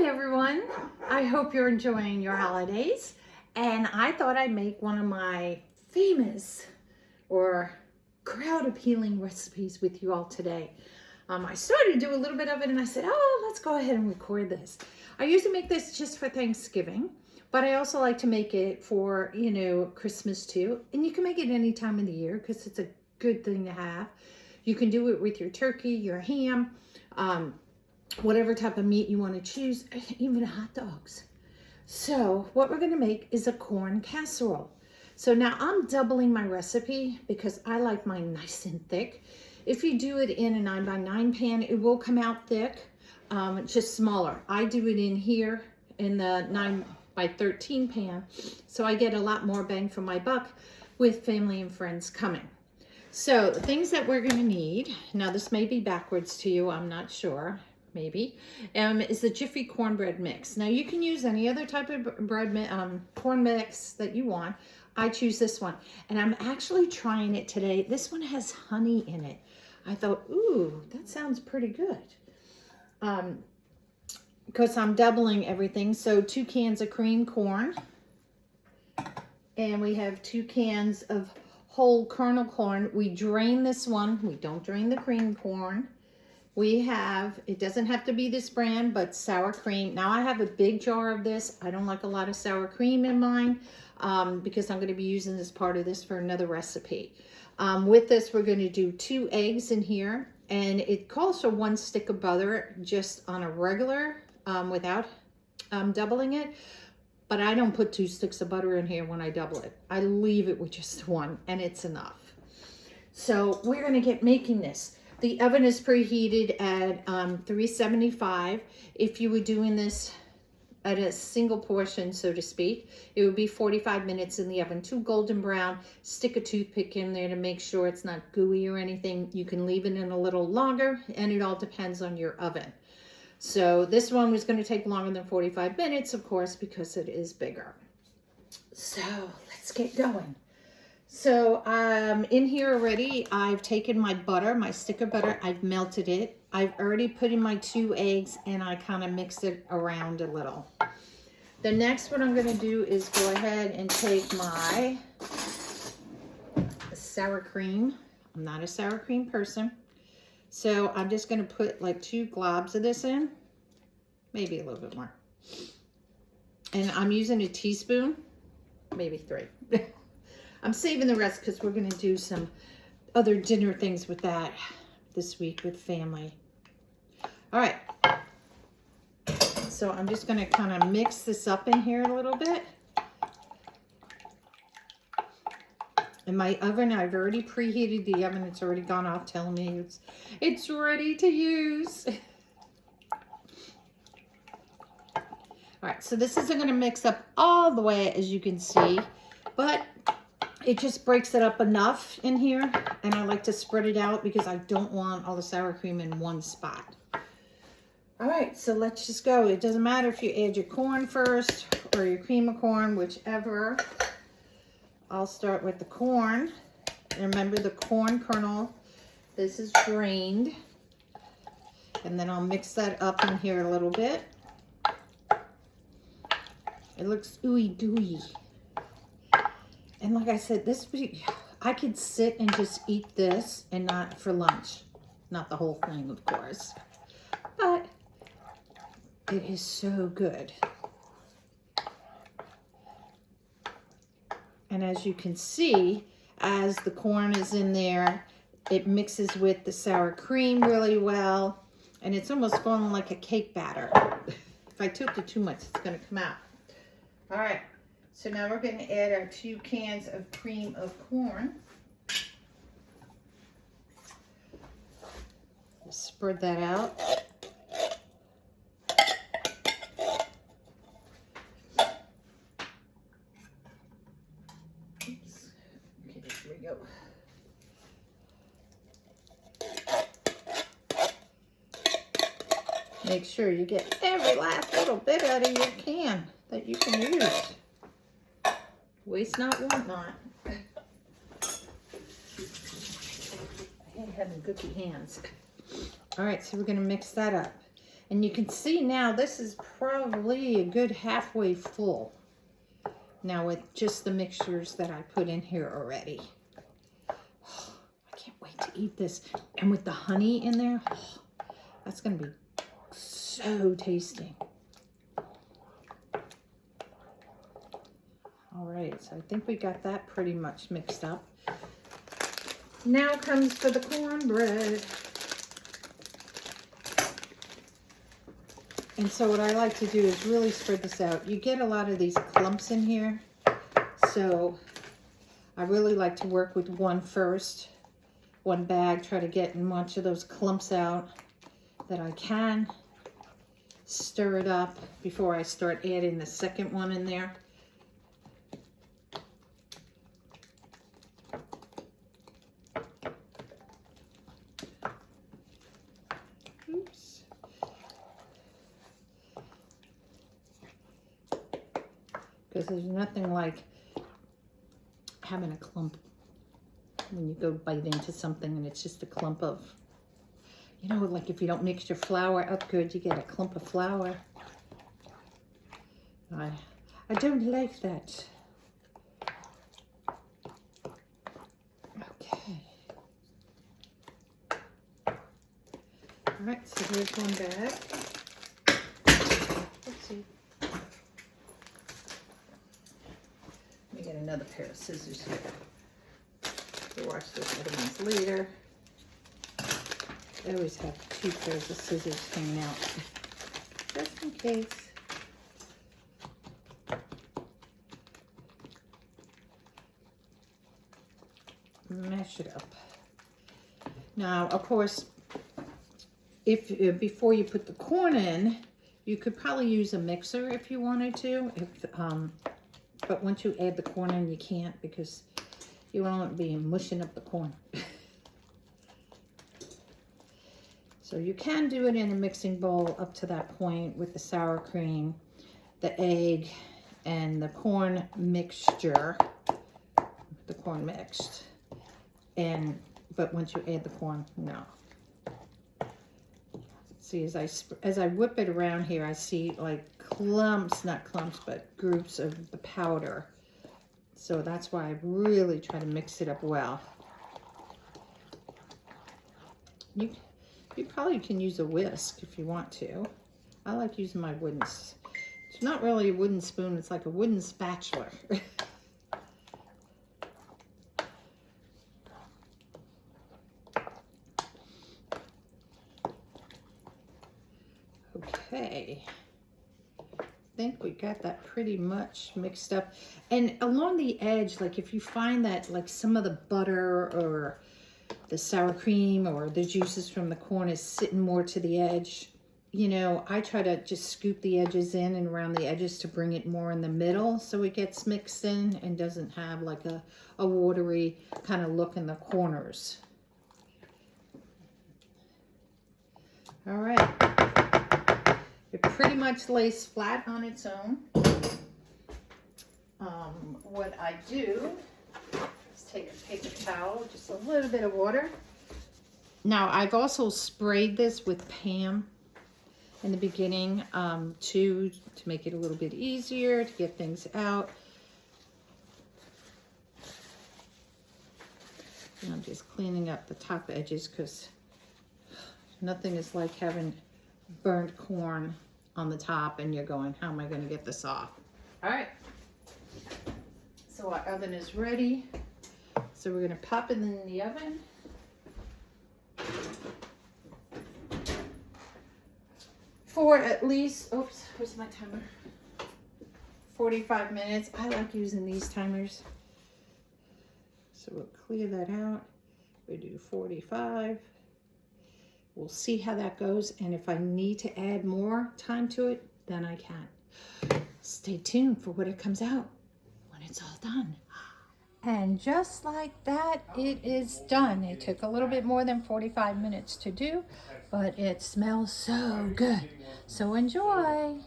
everyone. I hope you're enjoying your holidays. And I thought I'd make one of my famous or crowd appealing recipes with you all today. I started to do a little bit of it and I said, oh, let's go ahead and record this. I usually make this just for Thanksgiving, but I also like to make it for, Christmas too. And you can make it any time of the year because it's a good thing to have. You can do it with your turkey, your ham, whatever type of meat you want to choose, even hot dogs. So what we're going to make is a corn casserole. So now I'm doubling my recipe because I like mine nice and thick. If you do it in a 9x9 pan, it will come out thick, just smaller. I do it in here in the 9x13 pan, so I get a lot more bang for my buck with family and friends coming. So the things that we're going to need, now this may be backwards to you, I'm not sure, maybe, is the Jiffy cornbread mix. Now you can use any other type of corn mix that you want. I choose this one, and I'm actually trying it today. This one has honey in it. I thought, ooh, that sounds pretty good. Because I'm doubling everything. So 2 cans of cream corn, and we have 2 cans of whole kernel corn. We drain this one. We don't drain the cream corn. We have, it doesn't have to be this brand, but sour cream. Now I have a big jar of this. I don't like a lot of sour cream in mine because I'm going to be using this part of this for another recipe. With this, we're going to do 2 eggs in here, and it calls for 1 stick of butter just on a regular without doubling it. But I don't put 2 sticks of butter in here when I double it. I leave it with just 1, and it's enough. So we're going to get making this. The oven is preheated at 375. If you were doing this at a single portion, so to speak, it would be 45 minutes in the oven, 2 golden brown. Stick a toothpick in there to make sure it's not gooey or anything. You can leave it in a little longer, and it all depends on your oven. So this one was going to take longer than 45 minutes, of course, because it is bigger. So let's get going. So in here already, I've taken my butter, my stick of butter, I've melted it. I've already put in my 2 eggs, and I kind of mixed it around a little. The next what I'm going to do is go ahead and take my sour cream. I'm not a sour cream person. So I'm just going to put like 2 globs of this in, maybe a little bit more. And I'm using a teaspoon, maybe 3. I'm saving the rest because we're going to do some other dinner things with that this week with family. All right. So I'm just going to kind of mix this up in here a little bit. In my oven, I've already preheated the oven. It's already gone off telling me it's ready to use. All right, so this isn't going to mix up all the way, as you can see, but it just breaks it up enough in here, and I like to spread it out because I don't want all the sour cream in one spot. All right, so let's just go. It doesn't matter if you add your corn first or your cream of corn, whichever. I'll start with the corn. And remember the corn kernel. This is drained. And then I'll mix that up in here a little bit. It looks ooey gooey. And like I said, I could sit and just eat this and not for lunch. Not the whole thing, of course. But it is so good. And as you can see, as the corn is in there, it mixes with the sour cream really well. And it's almost forming like a cake batter. If I took it too much, it's going to come out. All right. So now we're going to add our 2 cans of cream of corn. Just spread that out. Oops. Okay, here we go. Make sure you get every last little bit out of your can that you can use. Waste not, want not. I hate having cookie hands. All right, so we're going to mix that up. And you can see now this is probably a good halfway full. Now with just the mixtures that I put in here already. Oh, I can't wait to eat this. And with the honey in there, oh, that's gonna be so tasty. All right, so I think we got that pretty much mixed up. Now comes for the cornbread. And so what I like to do is really spread this out. You get a lot of these clumps in here. So I really like to work with one first, one bag, try to get as much of those clumps out that I can. Stir it up before I start adding the second one in there. Oops. Because there's nothing like having a clump when you go bite into something and it's just a clump of, you know, like if you don't mix your flour up good, you get a clump of flour. I don't like that. Okay. All right, so here's one bag. Let's see. Let me get another pair of scissors here. We'll watch those other ones later. I always have 2 pairs of scissors hanging out, just in case. Mash it up. Now, of course, if before you put the corn in, you could probably use a mixer if you wanted to. But once you add the corn in, you can't because you won't be mushing up the corn. So you can do it in a mixing bowl up to that point with the sour cream, the egg, and the corn mixture, the corn mixed. But once you add the corn, no. See, as I whip it around here, I see like clumps, not clumps, but groups of the powder. So that's why I really try to mix it up well. You probably can use a whisk if you want to. I like using my wooden, it's not really a wooden spoon, it's like a wooden spatula. Okay, I think we got that pretty much mixed up. And along the edge, like if you find that like some of the butter or the sour cream or the juices from the corn is sitting more to the edge, you know, I try to just scoop the edges in and around the edges to bring it more in the middle so it gets mixed in and doesn't have like a watery kind of look in the corners. All right. It pretty much lays flat on its own. What I do is take a paper towel, just a little bit of water. Now, I've also sprayed this with Pam in the beginning to make it a little bit easier to get things out. And I'm just cleaning up the top edges because nothing is like having burnt corn on the top and you're going, how am I going to get this off? All right, so our oven is ready, so we're going to pop it in the oven for at least, oops, where's my timer, 45 minutes. I like using these timers, so we'll clear that out. We do 45. We'll see how that goes, and if I need to add more time to it, then I can. Stay tuned for what it comes out when it's all done. And just like that, it is done. It took a little bit more than 45 minutes to do, but it smells so good. So enjoy.